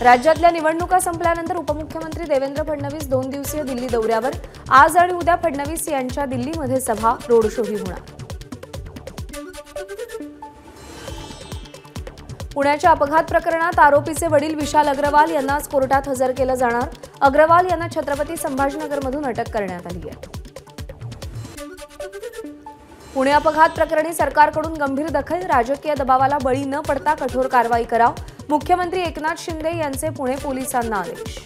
राज्यातल्या निवडणुका संपल्यानंतर उपमुख्यमंत्री देवेंद्र फडणवीस 2 दिवसीय दिल्ली दौऱ्यावर। आज आणि उद्या फडणवीस यांच्या दिल्लीमध्ये सभा, रोड शोही होणार। पुण्याच्या अपघात प्रकरणात आरोपीचे वडील विशाल अग्रवाल यांना आज कोर्टात हजर केलं जाणार। अग्रवाल यांना छत्रपती संभाजीनगरमधून अटक करण्यात आली आहे। पुणे अपघात प्रकरणी सरकारकडून गंभीर दखल, राजकीय दबावाला बळी न पडता कठोर कारवाई करा, मुख्यमंत्री एकनाथ शिंदे यांचे पुणे पोलिसांना आदेश।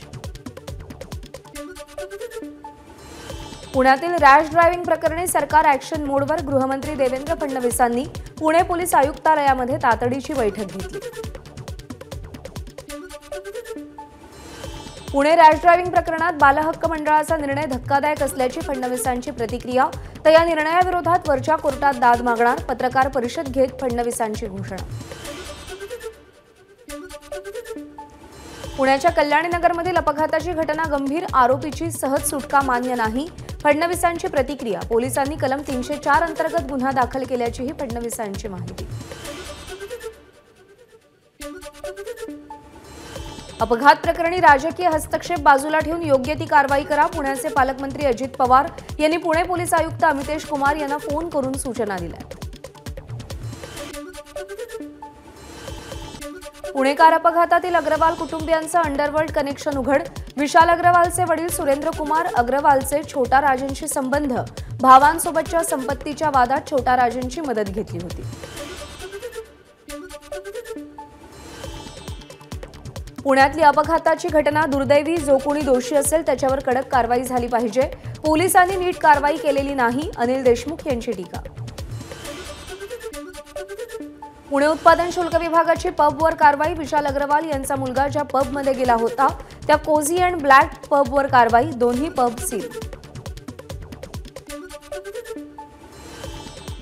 पुण्यातील रॅश ड्रायव्हिंग प्रकरणी सरकार ॲक्शन मोडवर, गृहमंत्री देवेंद्र फडणवीसांनी पुणे पोलीस आयुक्तालयामध्ये तातडीची बैठक घेतली। पुणे रॅश ड्रायव्हिंग प्रकरणात बालहक्क मंडळाचा निर्णय धक्कादायक असल्याची फडणवीसांची प्रतिक्रिया, तर या निर्णयाविरोधात वरच्या कोर्टात दाद मागणार, पत्रकार परिषद घेत फडणवीसांची घोषणा। पुण्याच्या कल्याणीनगरमधील अपघाताची घटना गंभीर, आरोपीची सहज सुटका मान्य नाही, फडणवीसांची प्रतिक्रिया। पोलिसांनी कलम 304 अंतर्गत गुन्हा दाखल केल्याचीही फडणवीसांची माहिती। अपघात प्रकरणी राजकीय हस्तक्षेप बाजूला ठेवून योग्य ती कारवाई करा, पुण्याचे पालकमंत्री अजित पवार यांनी पुणे पोलीस आयुक्त अमितेश कुमार यांना फोन करून सूचना दिल्या। पुणे कार अपघातातील अग्रवाल कुटुंबियांचं अंडरवर्ल्ड कनेक्शन उघड, विशाल अग्रवालचे वडील सुरेंद्र कुमार अग्रवालचे छोटा राजनशी संबंध, भावांसोबतच्या संपत्तीच्या वादात छोटा राजनची मदत घेतली होती। पुण्यातली अपघाताची घटना दुर्दैवी, जो कोणी दोषी असेल त्याच्यावर कडक कारवाई झाली पाहिजे, पोलिसांनी नीट कारवाई केलेली नाही, अनिल देशमुख यांची टीका। पुणे उत्पादन शुल्क विभागाची पबवर कारवाई, विशाल अग्रवाल यांचा मुलगा ज्या पबमध्ये गेला होता त्या कोझी अँड ब्लॅक पबवर कारवाई, दोन्ही पब सील।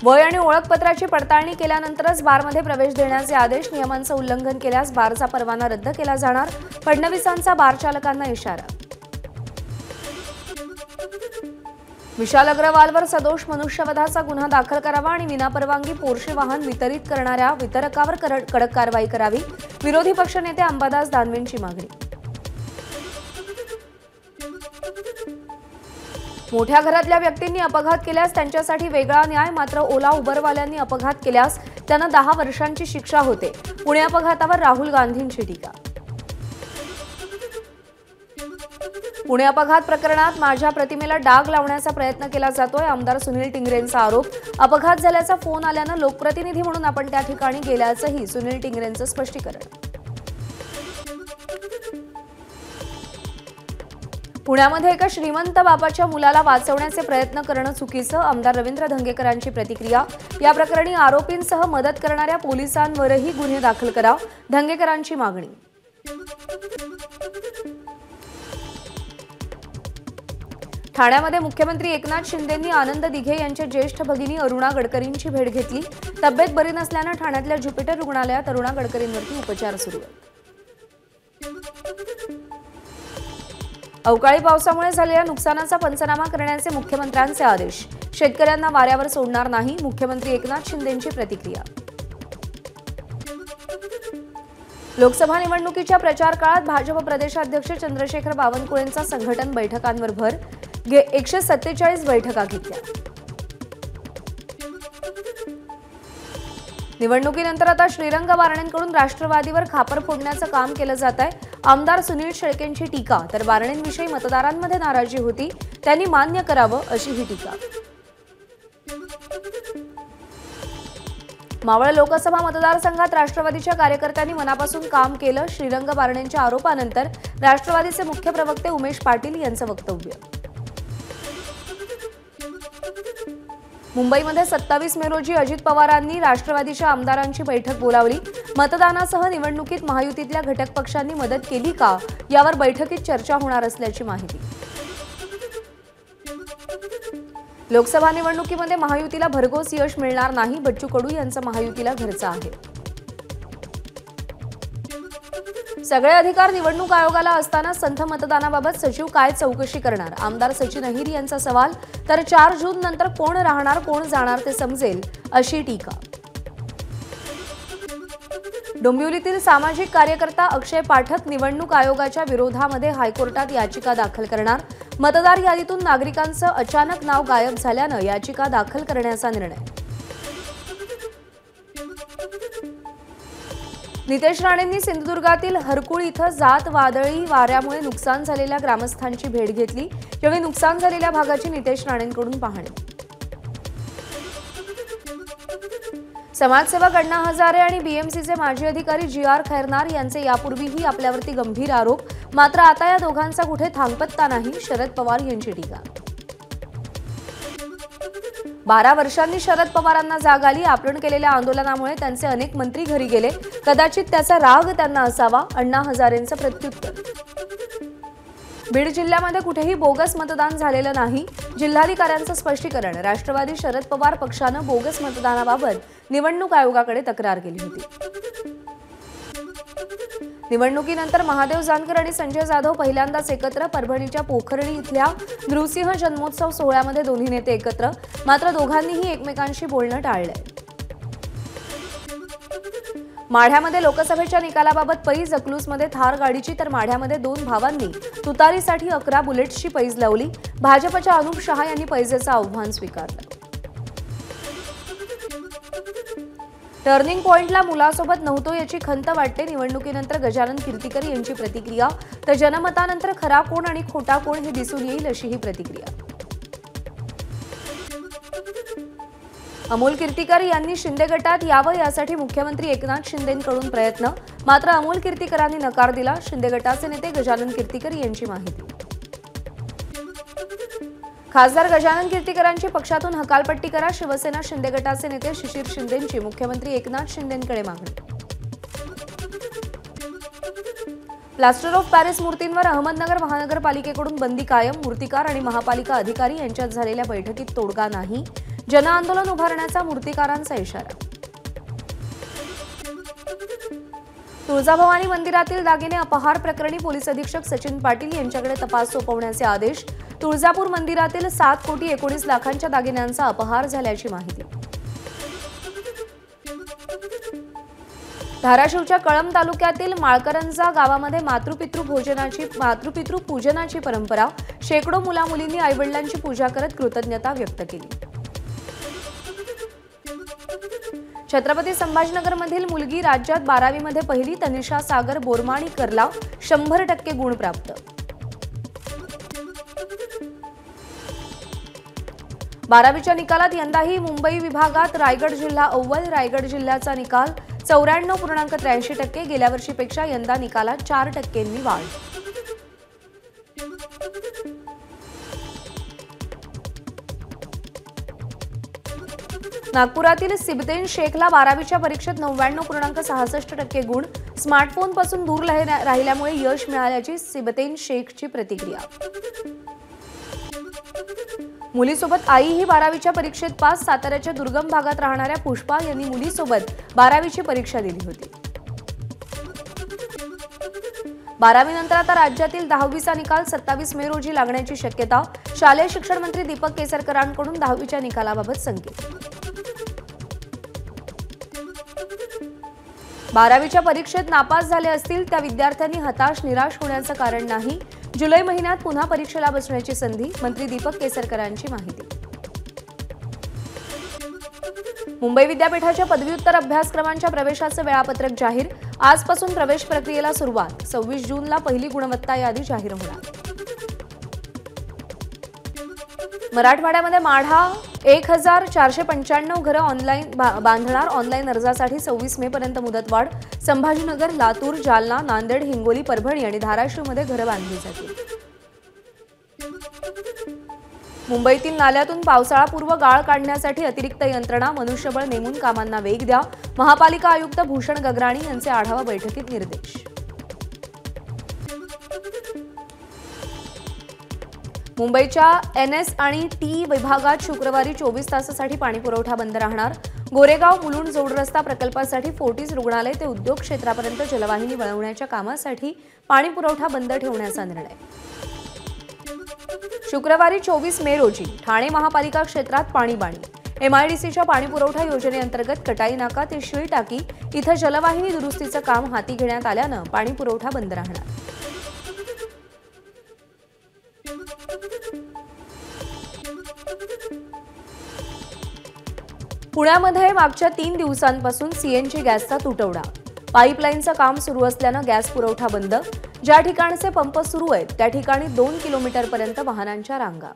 वय आणि ओळखपत्राची पडताळणी केल्यानंतरच बारमध्ये प्रवेश देण्याचे आदेश, नियमांचं उल्लंघन केल्यास बारचा परवाना रद्द केला जाणार, फडणवीसांचा बार चालकांना इशारा। विशाल अग्रवालवर सदोष मनुष्यवधाचा गुन्हा दाखल करावा आणि विनापरवानगी पोर्शे वाहन वितरित करणाऱ्या वितरकावर कडक कारवाई करावी, विरोधी पक्षनेते अंबादास दानवेंची मागणी। मोठ्या घरातल्या व्यक्तींनी अपघात केल्यास त्यांच्यासाठी वेगळा न्याय, मात्र ओला उबरवाल्यांनी अपघात केल्यास त्यांना 10 वर्षांची शिक्षा होते, पुणे अपघातावर राहुल गांधींची टीका। पुणे अपघात प्रकरणात माझ्या प्रतिमेला डाग लावण्याचा प्रयत्न केला जातोय, आमदार सुनील टिंगरेंचा आरोप। अपघात झाल्याचा फोन आल्यानं लोकप्रतिनिधी म्हणून आपण त्या ठिकाणी गेल्याचंही सुनील टिंगरेंचं स्पष्टीकरण। पुण्यामध्ये एका श्रीमंत बापाच्या मुलाला वाचवण्याचे प्रयत्न करणं चुकीचं, आमदार रवींद्र धंगेकरांची प्रतिक्रिया। या प्रकरणी आरोपींसह मदत करणाऱ्या पोलिसांवरही गुन्हे दाखल करा, धंगेकरांची मागणी। ठाण्यामध्ये मुख्यमंत्री एकनाथ शिंदेंनी आनंद दिघे यांच्या ज्येष्ठ भगिनी अरुणा गडकरींची भेट घेतली, तब्येत बरी नसल्यानं ठाण्यातल्या ज्युपिटर रुग्णालयात अरुणा गडकरींवरती उपचार सुरू आहेत। अवकाळी पावसामुळे झालेल्या नुकसानाचा पंचनामा करण्याचे मुख्यमंत्र्यांचे आदेश, शेतकऱ्यांना वाऱ्यावर सोडणार नाही, मुख्यमंत्री एकनाथ शिंदेंची प्रतिक्रिया। लोकसभा निवडणुकीच्या प्रचार काळात भाजप प्रदेशाध्यक्ष चंद्रशेखर बावनकुळेंचा संघटन बैठकांवर भर, 147 बैठका घेतल्या। निवडणुकीनंतर आता श्रीरंग बारणेंकडून राष्ट्रवादीवर खापर फोडण्याचं काम केलं जात आहे, आमदार सुनील शेळकेंची टीका, तर बारणेंविषयी मतदारांमध्ये नाराजी होती, त्यांनी मान्य करावं अशी ही टीका। मावळ लोकसभा मतदारसंघात राष्ट्रवादीच्या कार्यकर्त्यांनी मनापासून काम केलं, श्रीरंग बारणेंच्या आरोपानंतर राष्ट्रवादीचे मुख्य प्रवक्ते उमेश पाटील यांचं वक्तव्य। मुंबईमध्ये 27 मे रोजी अजित पवारांनी राष्ट्रवादीच्या आमदारांची बैठक बोलावली, मतदानासह निवडणुकीत महायुतीतल्या घटक पक्षांनी मदत केली का यावर बैठकीत चर्चा होणार असल्याची माहिती। लोकसभा निवडणुकीमध्ये महायुतीला भरघोस यश मिळणार नाही, बच्चू कडू यांचं महायुतीला घरचं आहे। सगळे अधिकार निवडणूक आयोगाला असताना संथ मतदानाबाबत सचिव काय चौकशी करणार, आमदार सचिन अहिर यांचा सवाल, तर 4 जून नंतर कोण राहणार कोण जाणार ते समजेल अशी टीका। डोंबिवलीतील सामाजिक कार्यकर्ता अक्षय पाठक निवडणूक आयोगाच्या विरोधामध्ये हायकोर्टात याचिका दाखल करणार. मतदार यादीतून नागरिकांचं अचानक नाव गायब झाल्यानं याचिका दाखल करण्याचा निर्णय. नितेश राणेंनी सिंधुदुर्गातील हरकुळ इथं जात वादळी वाऱ्यामुळे नुकसान झालेल्या ग्रामस्थांची भेट घेतली. यावेळी नुकसान झालेल्या भागाची नितेश राणेंकडून पाहणी. समाजसेवक अण्णा हजारे आणि बीएमसीचे माजी अधिकारी जी.आर. खैरनार यांचे यापूर्वीही आपल्यावरती गंभीर आरोप. मात्र आता या दोघांचा कुठे थांगपत्ता नाही. शरद पवार यांची टीका. 12 वर्षांनी शरद पवारांना जाग आली. आपण केलेल्या आंदोलनामुळे त्यांचे अनेक मंत्री घरी गेले. कदाचित त्याचा राग त्यांना असावा. अण्णा हजारेंचं प्रत्युत्तर. बीड जिल्ह्यामध्ये कुठेही बोगस मतदान झालेलं नाही. जिल्हाधिकाऱ्यांचं स्पष्टीकरण. राष्ट्रवादी शरद पवार पक्षानं बोगस मतदानाबाबत निवडणूक आयोगाकडे तक्रार केली होती. निवडणुकीनंतर महादेव जानकर आणि संजय जाधव पहिल्यांदाच एकत्र. परभणीच्या पोखर्णी इथल्या नृसिंह जन्मोत्सव सोहळ्यामध्ये दोन्ही नेते एकत्र. मात्र दोघांनीही एकमेकांशी बोलणं टाळलंय. माढ्यामध्ये लोकसभेच्या निकालाबाबत पैज. अकलूजमध्ये थार गाडीची तर माढ्यामध्ये 2 भावांनी तुतारीसाठी 11 बुलेट्सची पैज लावली. भाजपच्या अनुप शहा यांनी पैजेचं आव्हान स्वीकारलं. टर्निंग पॉइंटला मुलासोबत नव्हतो याची खंत वाटते. निवडणुकीनंतर गजानन कीर्तिकर यांची प्रतिक्रिया. तर जनमतानंतर खरा कोण आणि खोटा कोण हे दिसून येईल अशी ही प्रतिक्रिया. अमोल कीर्तिकर यांनी शिंदे गटात यावं यासाठी मुख्यमंत्री एकनाथ शिंदेंकडून प्रयत्न. मात्र अमोल कीर्तिकरांनी नकार दिला. शिंदे गटाचे नेते गजानन कीर्तिकर यांची माहिती. खासदार गजानन कीर्तिकरांची पक्षातून हकालपट्टी करा. शिवसेना शिंदे गटाचे नेते शिशिर शिंदेंची मुख्यमंत्री एकनाथ शिंदेंकडे मागणी. प्लास्टर ऑफ पॅरिस मूर्तींवर अहमदनगर महानगरपालिकेकडून बंदी कायम. मूर्तिकार आणि महापालिका अधिकारी यांच्यात झालेल्या बैठकीत तोडगा नाही. जनआंदोलन उभारण्याचा मूर्तिकारांचा इशारा. तुळजाभवानी मंदिरातील दागिने अपहार प्रकरणी पोलीस अधीक्षक सचिन पाटील यांच्याकडे तपास सोपवण्याचे आदेश. तुळजापूर मंदिरातील 7,19,00,000च्या दागिन्यांचा अपहार झाल्याची माहिती. धाराशिवच्या कळंब तालुक्यातील माळकरंजा गावामध्ये मातृपितृ पूजनाची परंपरा. शेकडो मुलामुलींनी आईवडिलांची पूजा करत कृतज्ञता व्यक्त केली. छत्रपती संभाजीनगरमधील मुलगी राज्यात 12वीमध्ये पहिली. तनिषा सागर बोरमाणीकरला 100% गुण प्राप्त. बारावीच्या निकालात यंदाही मुंबई विभागात रायगड जिल्हा अव्वल. रायगड जिल्ह्याचा निकाल 94.83%. गेल्या वर्षीपेक्षा यंदा निकालात 4%नी वाढ. नागपुरातील सिबतेन शेखला 12वीच्या परीक्षेत 99.66% गुण. स्मार्टफोनपासून दूर राहिल्यामुळे यश मिळाल्याची सिबतेन शेखची प्रतिक्रिया. मुलीसोबत आईही 12वीच्या परीक्षेत पास. साताऱ्याच्या दुर्गम भागात राहणाऱ्या पुष्पा यांनी मुलीसोबत 12वीची परीक्षा दिली होती. 12वी नंतर आता राज्यातील 10वीचा निकाल 27 मे रोजी लागण्याची शक्यता. शालेय शिक्षण मंत्री दीपक केसरकरांकडून 10वीच्या निकालाबाबत संकेत. 12वीच्या परीक्षेत नापास झाले असतील त्या विद्यार्थ्यांनी हताश निराश होण्याचं कारण नाही. जुलै महिन्यात पुन्हा परीक्षेला बसण्याची संधी. मंत्री दीपक केसरकरांची माहिती. मुंबई विद्यापीठाच्या पदव्युत्तर अभ्यासक्रमांच्या प्रवेशाचं वेळापत्रक जाहीर. आजपासून प्रवेश प्रक्रियेला सुरुवात. 26 जूनला पहिली गुणवत्ता यादी जाहीर होणार. मराठवाड्यामध्ये माढा 1495 घरं ऑनलाईन बांधणार. ऑनलाईन अर्जासाठी 26 मे पर्यंत मुदतवाढ. संभाजीनगर, लातूर, जालना, नांदेड, हिंगोली, परभणी आणि धाराशिवमध्ये घरं बांधली जातील. मुंबईतील नाल्यातून पावसाळापूर्व गाळ काढण्यासाठी अतिरिक्त यंत्रणा. मनुष्यबळ नेमून कामांना वेग द्या. महापालिका आयुक्त भूषण गगराणी यांचे आढावा बैठकीत निर्देश. मुंबईच्या NS आणि T विभागात शुक्रवारी 24 तासासाठी पाणीपुरवठा बंद राहणार. गोरेगाव मुलुंड जोडरस्ता प्रकल्पासाठी फोर्टिस रुग्णालय ते उद्योग क्षेत्रापर्यंत जलवाहिनी वळवण्याच्या कामासाठी पाणीपुरवठा बंद ठेवण्याचा निर्णय. शुक्रवारी 24 मे रोजी ठाणे महापालिका क्षेत्रात पाणीबाणी. MIDCच्या पाणीपुरवठा योजनेअंतर्गत कटाई नाका ते शिळ टाकी इथं जलवाहिनी दुरुस्तीचं काम हाती घेण्यात आल्यानं पाणीपुरवठा बंद राहणार. पुण्यामध्ये मागच्या 3 दिवसांपासून CNG गॅसचा तुटवडा. पाईपलाईनचं काम सुरू असल्यानं गॅस पुरवठा बंद. ज्या ठिकाणचे पंप सुरू आहेत त्या ठिकाणी 2 किलोमीटरपर्यंत वाहनांच्या रांगा.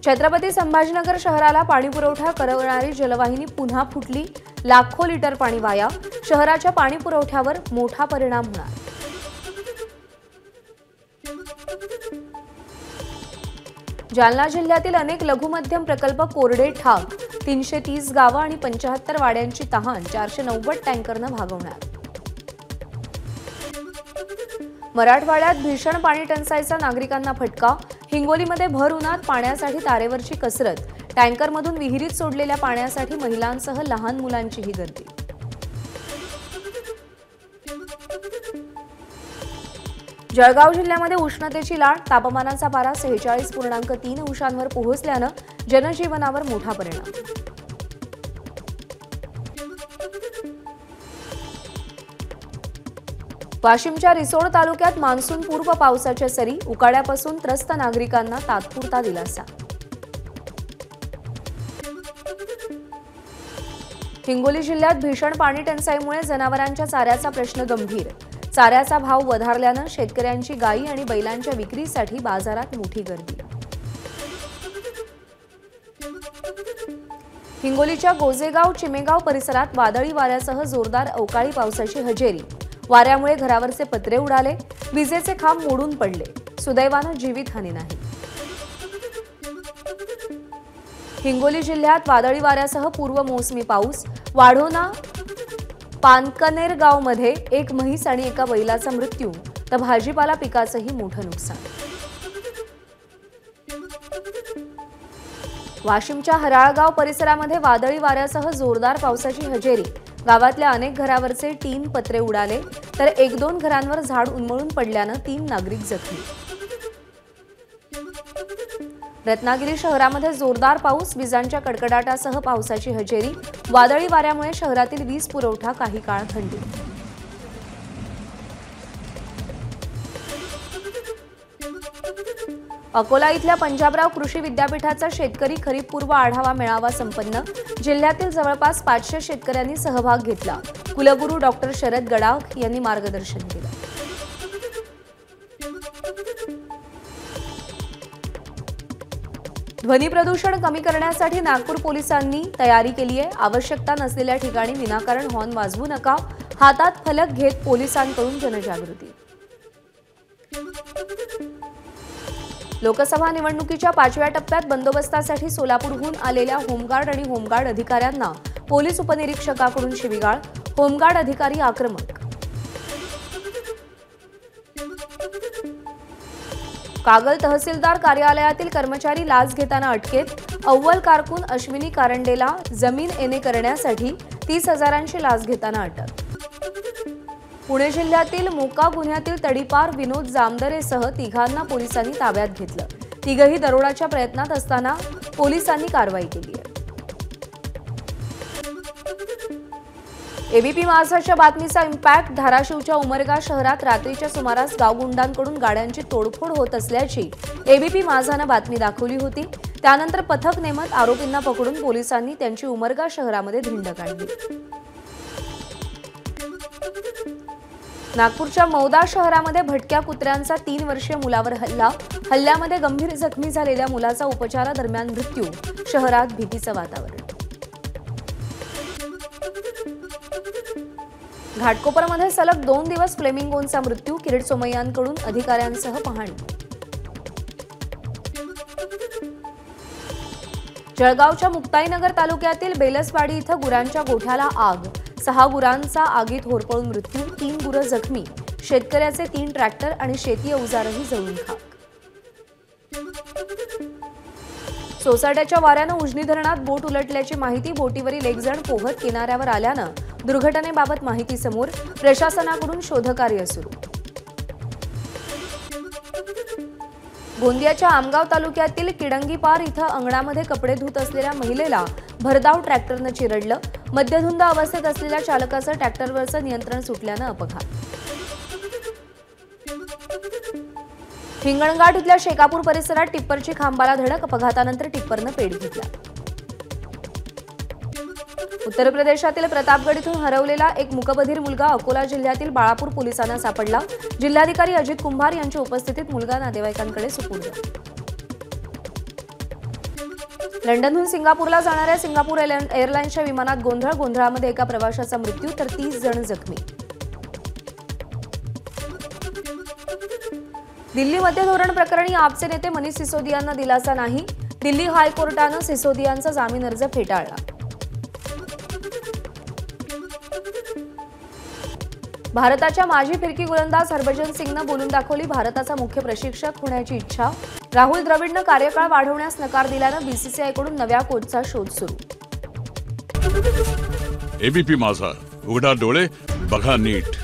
छत्रपती संभाजीनगर शहराला पाणीपुरवठा करणारी जलवाहिनी पुन्हा फुटली. लाखो लिटर पाणी वाया. शहराच्या पाणीपुरवठ्यावर मोठा परिणाम होणार. जालना जिल्ह्यातील अनेक लघुमध्यम प्रकल्प कोरडे ठाक. 330 गावं आणि 75 वाड्यांची तहान 490 टँकरनं भागवणार. मराठवाड्यात भीषण पाणी टंचाईचा नागरिकांना फटका. हिंगोलीमध्ये भर उन्हात पाण्यासाठी तारेवरची कसरत. टँकरमधून विहिरीत सोडलेल्या पाण्यासाठी महिलांसह लहान मुलांचीही गर्दी. जळगाव जिल्ह्यामध्ये उष्णतेची लाट. तापमानाचा पारा 46.3 अंशांवर पोहोचल्यानं जनजीवनावर मोठा परिणाम. वाशिमच्या रिसोड तालुक्यात मान्सून पूर्व पावसाच्या सरी. उकाड्यापासून त्रस्त नागरिकांना तात्पुरता दिलासा. हिंगोली जिल्ह्यात भीषण पाणी टंचाईमुळे जनावरांच्या चाऱ्याचा प्रश्न गंभीर. चाऱ्याचा भाव वधारल्यानं शेतकऱ्यांची गायी आणि बैलांच्या विक्रीसाठी बाजारात मोठी गर्दी. हिंगोलीच्या गोजेगाव चिमेगाव परिसरात वादळी वाऱ्यासह जोरदार अवकाळी पावसाची हजेरी. वाऱ्यामुळे घरावरचे पत्रे उडाले. विजेचे खांब मोडून पडले. सुदैवानं जीवितहानी नाही. हिंगोली जिल्ह्यात वादळी वाऱ्यासह पूर्व मोसमी पाऊस. वाढोणा पानकनेर गावमध्ये एक म्हैस आणि एका बैलाचा मृत्यू तर भाजीपाला पिकाचंही मोठं नुकसान. वाशिमच्या हराळगाव परिसरामध्ये वादळी वाऱ्यासह जोरदार पावसाची हजेरी. गावातल्या अनेक घरावरचे टीन पत्रे उडाले तर 1-2 घरांवर झाड उन्मळून पडल्यानं 3 नागरिक जखमी. रत्नागिरी शहरामध्ये जोरदार पाऊस. विजांच्या कडकडाटासह पावसाची हजेरी. वादळी वाऱ्यामुळे शहरातील वीज पुरवठा काही काळ खंडित. अकोला इथल्या पंजाबराव कृषी विद्यापीठाचा शेतकरी खरीपपूर्व आढावा मेळावा संपन्न. जिल्ह्यातील जवळपास 500 शेतकऱ्यांनी सहभाग घेतला. कुलगुरू डॉक्टर शरद गडाख यांनी मार्गदर्शन केलं. ध्वनी प्रदूषण कमी करण्यासाठी नागपूर पोलिसांनी तयारी केली आहे. आवश्यकता नसलेल्या ठिकाणी विनाकारण हॉर्न वाजवू नका. हातात फलक घेत पोलिसांकडून जनजागृती. लोकसभा निवडणुकीच्या 5व्या टप्प्यात बंदोबस्तासाठी सोलापूरहून आलेल्या होमगार्ड आणि होमगार्ड अधिकाऱ्यांना पोलीस उपनिरीक्षकाकडून शिवीगाळ. होमगार्ड अधिकारी आक्रमक. कागल तहसीलदार कार्यालयातील कर्मचारी लाच घेताना अटकेत. अव्वल कारकून अश्विनी कारंडेला जमीन एने करण्यासाठी 30,000ची लाच घेताना अटक. पुणे जिल्ह्यातील मोका गुन्ह्यातील तडीपार विनोद जामदरेसह 3घांना पोलिसांनी ताब्यात घेतलं. 3घही दरोडाच्या प्रयत्नात असताना पोलिसांनी कारवाई केली आहे. एबीपी माझाच्या बातमीचा इम्पॅक्ट. धाराशिवच्या उमरगा शहरात रात्रीच्या सुमारास गावगुंडांकडून गाड्यांची तोडफोड होत असल्याची एबीपी माझानं बातमी दाखवली होती. त्यानंतर पथक नेमत आरोपींना पकडून पोलिसांनी त्यांची उमरगा शहरामध्ये धिंड काढली. नागपूरच्या मौदा शहरामध्ये भटक्या कुत्र्यांचा 3 वर्षीय मुलावर हल्ला. हल्ल्यामध्ये गंभीर जखमी झालेल्या मुलाचा उपचारादरम्यान मृत्यू. शहरात भीतीचं वातावरण. घाटकोपरमध्ये सलग 2 दिवस फ्लेमिंगोंचा मृत्यू. किरीट सोमय्यांकडून अधिकाऱ्यांसह पाहणी. जळगावच्या मुक्ताईनगर तालुक्यातील बेलसवाडी इथं गुरांच्या गोठ्याला आग. 6 गुरांचा आगीत होरपळून मृत्यू. 3 गुरं जखमी. शेतकऱ्याचे 3 ट्रॅक्टर आणि शेती अवजारही जळून खाक. सोसाट्याच्या वाऱ्यानं उजनी धरणात बोट उलटल्याची माहिती. बोटीवरील एक जण पोहत किनाऱ्यावर आल्यानं दुर्घटनेबाबत माहिती समोर. प्रशासनाकडून शोधकार्य सुरू. गोंदियाच्या आमगाव तालुक्यातील किडंगीपार इथं अंगणामध्ये कपडे धुत असलेल्या महिलेला भरधाव ट्रॅक्टरनं चिरडलं. मद्यधुंद अवस्थेत असलेल्या चालकाचं ट्रॅक्टरवरचं नियंत्रण सुटल्यानं अपघात. हिंगणघाट इथल्या शेकापूर परिसरात टिप्परची खांबाला धडक. अपघातानंतर टिप्परनं पेट घेतला. उत्तर प्रदेशातील प्रतापगड इथून हरवलेला एक मूकबधीर मुलगा अकोला जिल्ह्यातील बाळापूर पोलिसांना सापडला. जिल्हाधिकारी अजित कुंभार यांच्या उपस्थितीत मुलगा नातेवाईकांकडे सुपूर्द. लंडनहून सिंगापूरला जाणाऱ्या सिंगापूर एअरलाइन्सच्या विमानात गोंधळामध्ये एका प्रवाशाचा मृत्यू तर 30 जण जखमी. दिल्ली मद्य धोरण प्रकरणी आपचे नेते मनीष सिसोदियांना दिलासा नाही. दिल्ली हायकोर्टानं सिसोदियांचा जामीन अर्ज फेटाळला. भारताच्या माजी फिरकी गोलंदाज हरभजन सिंगनं बोलून दाखवली. भारताचा मुख्य प्रशिक्षक होण्याची इच्छा. राहुल द्रविडनं कार्यकाळ वाढवण्यास नकार दिल्यानं बीसीसीआयकडून नव्या कोचचा शोध सुरू. एबीपी माझा, उघडा डोळे बघा नीट.